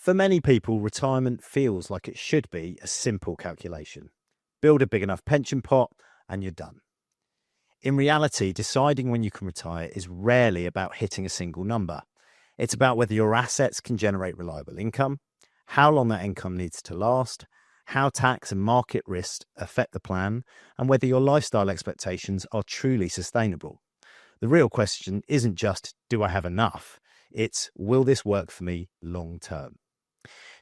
For many people, retirement feels like it should be a simple calculation. Build a big enough pension pot and you're done. In reality, deciding when you can retire is rarely about hitting a single number. It's about whether your assets can generate reliable income, how long that income needs to last, how tax and market risks affect the plan, and whether your lifestyle expectations are truly sustainable. The real question isn't just, do I have enough? It's, will this work for me long term?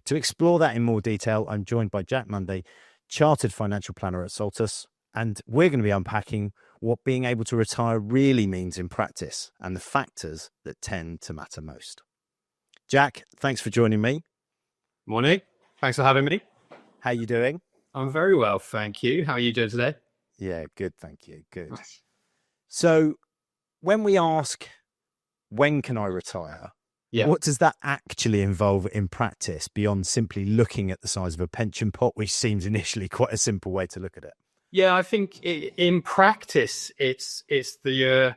To explore that in more detail, I'm joined by Jack Munday, Chartered Financial Planner at Saltus, and we're going to be unpacking what being able to retire really means in practice and the factors that tend to matter most. Jack, thanks for joining me. Morning. Thanks for having me. How are you doing? I'm very well, thank you. How are you doing today? Yeah, good, thank you. Good. Nice. So when we ask, when can I retire? Yeah. What does that actually involve in practice beyond simply looking at the size of a pension pot, which seems initially quite a simple way to look at it? Yeah, I think in practice, it's the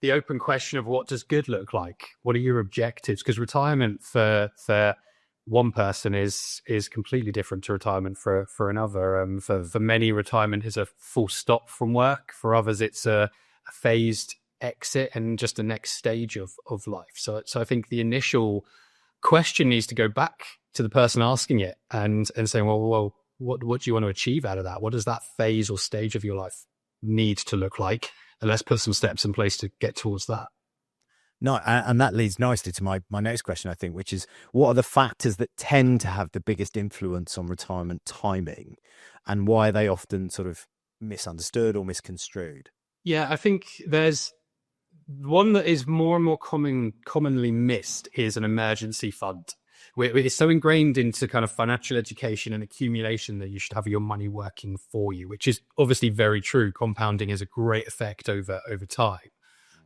open question of what does good look like? What are your objectives? Because retirement for one person is completely different to retirement for another. For many, retirement is a full stop from work. For others, it's a phased exit and just the next stage of life. So I think the initial question needs to go back to the person asking it and saying, well, what do you want to achieve out of that? What does that phase or stage of your life need to look like? And let's put some steps in place to get towards that. No, and that leads nicely to my next question, I think, which is, what are the factors that tend to have the biggest influence on retirement timing, and why are they often sort of misunderstood or misconstrued? Yeah, I think there's one that is more and more commonly missed is an emergency fund. It's so ingrained into kind of financial education and accumulation that you should have your money working for you, which is obviously very true. Compounding is a great effect over time.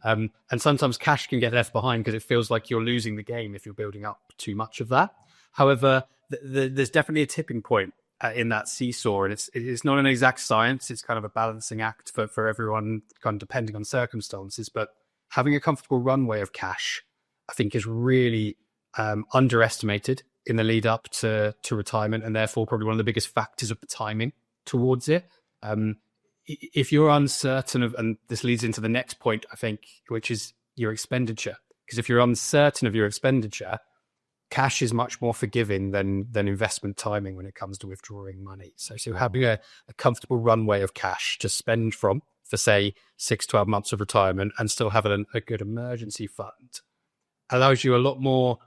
And sometimes cash can get left behind because it feels like you're losing the game if you're building up too much of that. However, there's definitely a tipping point in that seesaw, and it's not an exact science. It's kind of a balancing act for everyone, kind of depending on circumstances. But having a comfortable runway of cash, I think, is really underestimated in the lead up to retirement, and therefore probably one of the biggest factors of the timing towards it. If you're uncertain of, and this leads into the next point, I think, which is your expenditure. Because if you're uncertain of your expenditure, cash is much more forgiving than investment timing when it comes to withdrawing money. So having a comfortable runway of cash to spend from for, say, 6-12 months of retirement and still having a good emergency fund allows you a lot more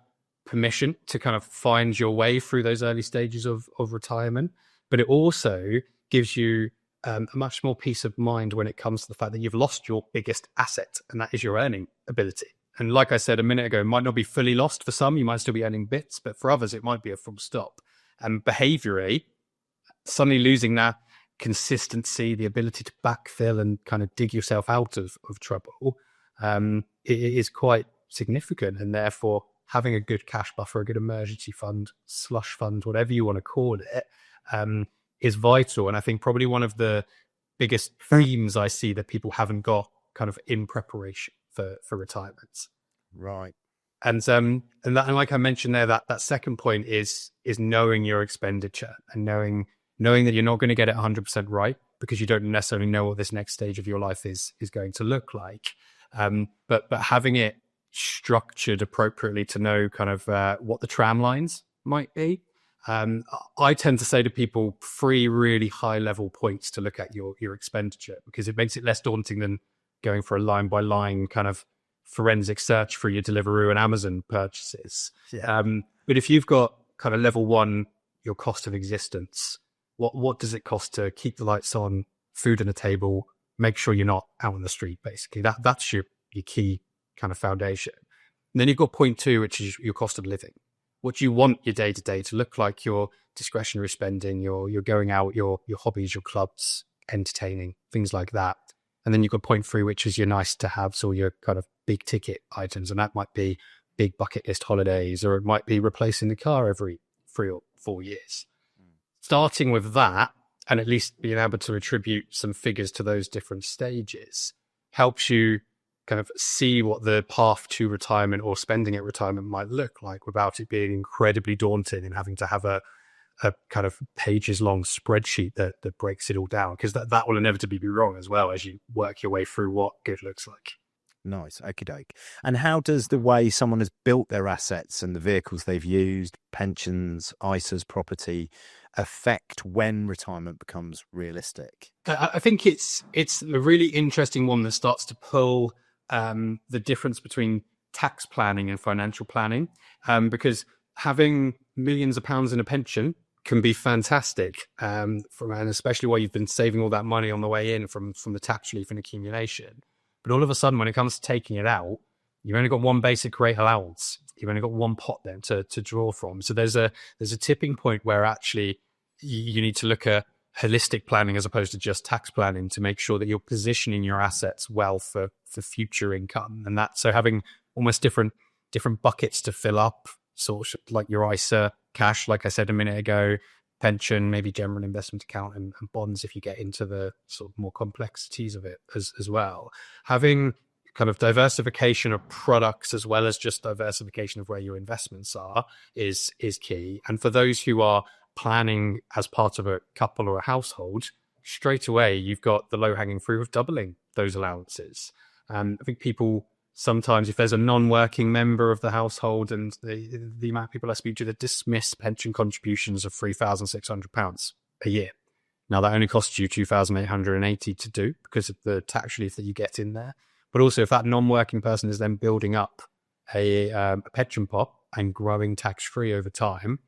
permission to kind of find your way through those early stages of retirement. But it also gives you a much more peace of mind when it comes to the fact that you've lost your biggest asset, and that is your earning ability. And like I said a minute ago, it might not be fully lost for some. You might still be earning bits, but for others, it might be a full stop. And behaviourally, suddenly losing that consistency, the ability to backfill and kind of dig yourself out of trouble, it is quite significant. And therefore, having a good cash buffer, a good emergency fund, slush fund, whatever you want to call it, is vital. And I think probably one of the biggest themes I see that people haven't got kind of in preparation for retirement. Right. And like I mentioned there, that second point is knowing your expenditure and knowing that you're not going to get it 100% right, because you don't necessarily know what this next stage of your life is going to look like. But having it structured appropriately to know kind of what the tram lines might be. I tend to say to people 3 really high level points to look at your expenditure, because it makes it less daunting than going for a line by line kind of forensic search for your Deliveroo and Amazon purchases. Yeah. But if you've got kind of level 1, your cost of existence, what does it cost to keep the lights on, food on the table, make sure you're not out on the street, basically. That's your key kind of foundation. And then you've got point 2, which is your cost of living. What do you want your day-to-day to look like, your discretionary spending, your going out, your hobbies, your clubs, entertaining, things like that. And then you've got point 3, which is your nice-to-haves or your kind of big-ticket items. And that might be big bucket list holidays, or it might be replacing the car every 3 or 4 years. Starting with that, and at least being able to attribute some figures to those different stages, helps you kind of see what the path to retirement or spending at retirement might look like without it being incredibly daunting and having to have a kind of pages long spreadsheet that breaks it all down, because that will inevitably be wrong as well as you work your way through what good looks like. Nice. Okie doke. And how does the way someone has built their assets and the vehicles they've used, pensions, ISAs, property, affect when retirement becomes realistic? I think it's a really interesting one that starts to pull the difference between tax planning and financial planning, because having millions of pounds in a pension can be fantastic, and especially while you've been saving all that money on the way in from the tax relief and accumulation. But all of a sudden, when it comes to taking it out, you've only got one basic rate allowance. You've only got one pot then to draw from. So there's a tipping point where actually you need to look at holistic planning as opposed to just tax planning to make sure that you're positioning your assets well for future income. And that, so having almost different buckets to fill up, sort of like your ISA, cash, like I said a minute ago, pension, maybe general investment account, and bonds if you get into the sort of more complexities of it as well. Having kind of diversification of products as well as just diversification of where your investments are is key. And for those who are planning as part of a couple or a household, straight away you've got the low-hanging fruit of doubling those allowances. And I think people sometimes, if there's a non-working member of the household, and the amount of people I speak to that dismiss pension contributions of £3,600 a year. Now that only costs you £2,880 to do because of the tax relief that you get in there. But also, if that non-working person is then building up a pension pot and growing tax-free over time,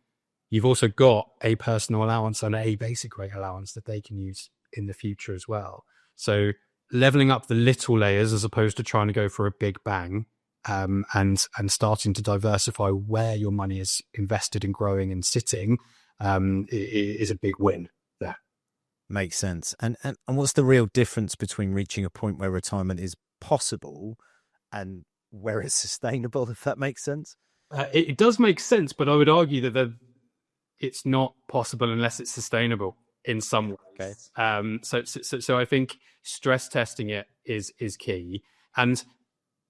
you've also got a personal allowance and a basic rate allowance that they can use in the future as well. So leveling up the little layers as opposed to trying to go for a big bang, and starting to diversify where your money is invested and growing and sitting, is a big win there. Makes sense. And what's the real difference between reaching a point where retirement is possible and where it's sustainable, if that makes sense? It does make sense, but I would argue that it's not possible unless it's sustainable in some ways. Okay. So I think stress testing it is key. And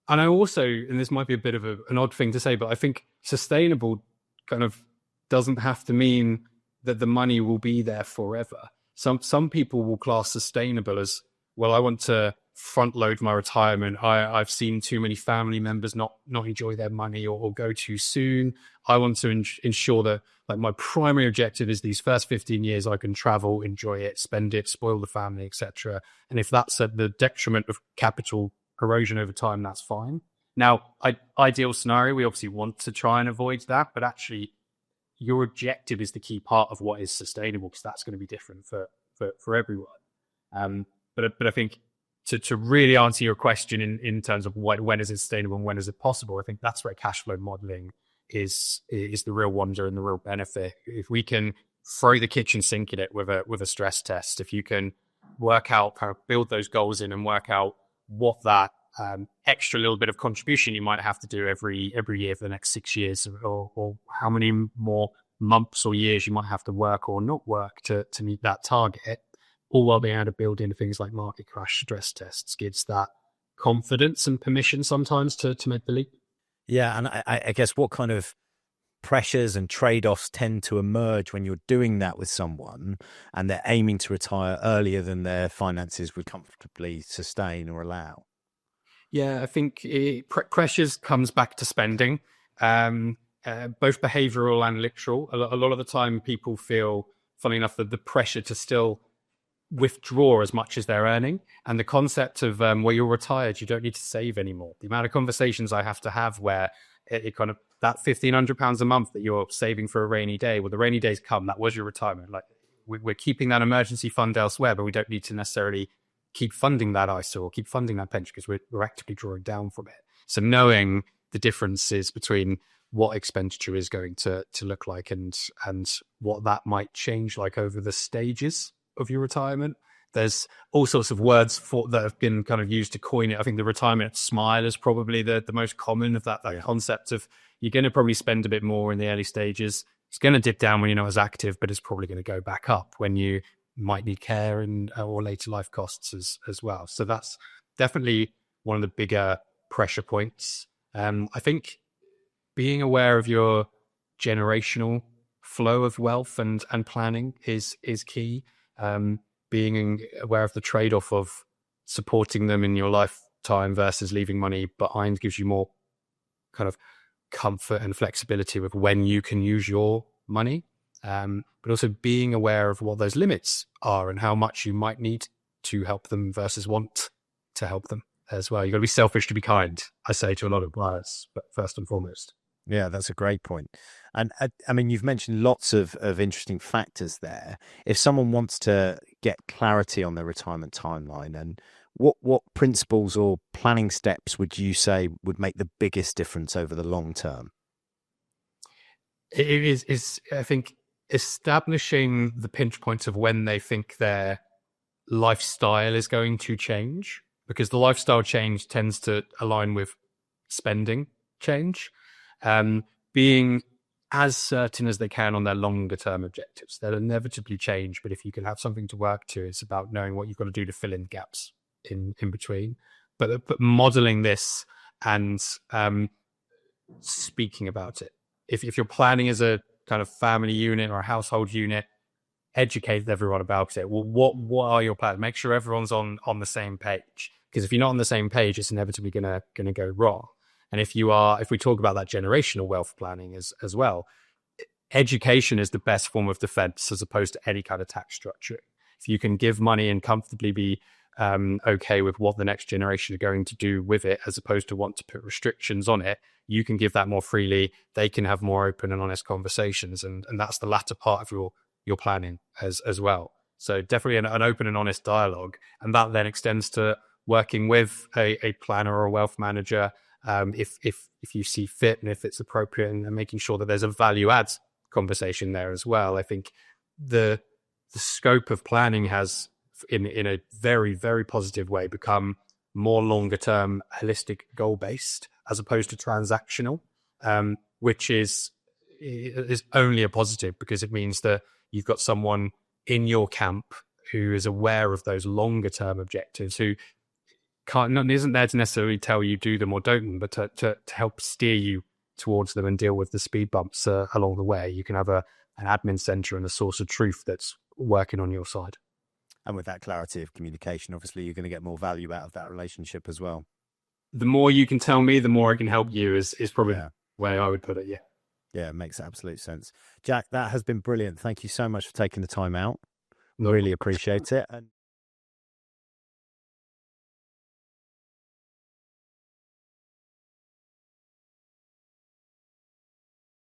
I also, and this might be a bit of an odd thing to say, but I think sustainable kind of doesn't have to mean that the money will be there forever. Some people will class sustainable as, well, I want to front load my retirement. I've seen too many family members not enjoy their money or go too soon. I want to ensure that, like, my primary objective is these first 15 years I can travel, enjoy it, spend it, spoil the family, etc. And if that's at the detriment of capital erosion over time, that's fine. Now, ideal scenario, we obviously want to try and avoid that, but actually your objective is the key part of what is sustainable, because that's going to be different for everyone. But I think to really answer your question in terms of when is it sustainable and when is it possible, I think that's where cash flow modeling is the real wonder and the real benefit. If we can throw the kitchen sink at it with a stress test, if you can work out, kind of build those goals in and work out what that extra little bit of contribution you might have to do every year for the next 6 years, or how many more months or years you might have to work or not work to meet that target, all while being able to build in things like market crash stress tests, gives that confidence and permission sometimes to make the leap. Yeah, and I guess what kind of pressures and trade-offs tend to emerge when you're doing that with someone and they're aiming to retire earlier than their finances would comfortably sustain or allow? Yeah, I think pressures comes back to spending, both behavioural and literal. A lot of the time people feel, funny enough, that the pressure to still withdraw as much as they're earning, and the concept of well, you're retired, you don't need to save anymore. The amount of conversations I have to have where it kind of, that £1,500 a month that you're saving for a rainy day, well, the rainy days come, that was your retirement. Like, we're keeping that emergency fund elsewhere, but we don't need to necessarily keep funding that ISA or keep funding that pension because we're actively drawing down from it. So knowing the differences between what expenditure is going to look like and what that might change like over the stages of your retirement. There's all sorts of words that have been kind of used to coin it. I think the retirement smile is probably the most common of that concept of, you're going to probably spend a bit more in the early stages. It's going to dip down when you're not as active, but it's probably going to go back up when you might need care and or later life costs as well. So that's definitely one of the bigger pressure points. I think being aware of your generational flow of wealth and planning is key. Being aware of the trade-off of supporting them in your lifetime versus leaving money behind gives you more kind of comfort and flexibility with when you can use your money. But also being aware of what those limits are and how much you might need to help them versus want to help them as well. You've got to be selfish to be kind, I say to a lot of clients, but first and foremost. Yeah, that's a great point. And I mean, you've mentioned lots of interesting factors there. If someone wants to get clarity on their retirement timeline, and what principles or planning steps would you say would make the biggest difference over the long term? It is I think, establishing the pinch points of when they think their lifestyle is going to change, because the lifestyle change tends to align with spending change. Being as certain as they can on their longer term objectives. They'll inevitably change, but if you can have something to work to, it's about knowing what you've got to do to fill in gaps in between. But modeling this and speaking about it. If you're planning as a kind of family unit or a household unit, educate everyone about it. Well, what are your plans? Make sure everyone's on the same page. Because if you're not on the same page, it's inevitably gonna go wrong. And if we talk about that generational wealth planning as well, education is the best form of defense as opposed to any kind of tax structuring. If you can give money and comfortably be okay with what the next generation are going to do with it, as opposed to want to put restrictions on it, you can give that more freely. They can have more open and honest conversations. And that's the latter part of your planning as well. So definitely an open and honest dialogue. And that then extends to working with a planner or a wealth manager, if you see fit and if it's appropriate, and making sure that there's a value add conversation there as well. I think the scope of planning has, in a very, very positive way, become more longer term, holistic, goal based as opposed to transactional, which is only a positive, because it means that you've got someone in your camp who is aware of those longer term objectives, who isn't there to necessarily tell you do them or don't them, but to help steer you towards them and deal with the speed bumps along the way. You can have an admin center and a source of truth that's working on your side. And with that clarity of communication, obviously you're going to get more value out of that relationship as well. The more you can tell me, the more I can help you is probably the way I would put it. Yeah. Yeah, it makes absolute sense. Jack, that has been brilliant. Thank you so much for taking the time out. Really appreciate it. And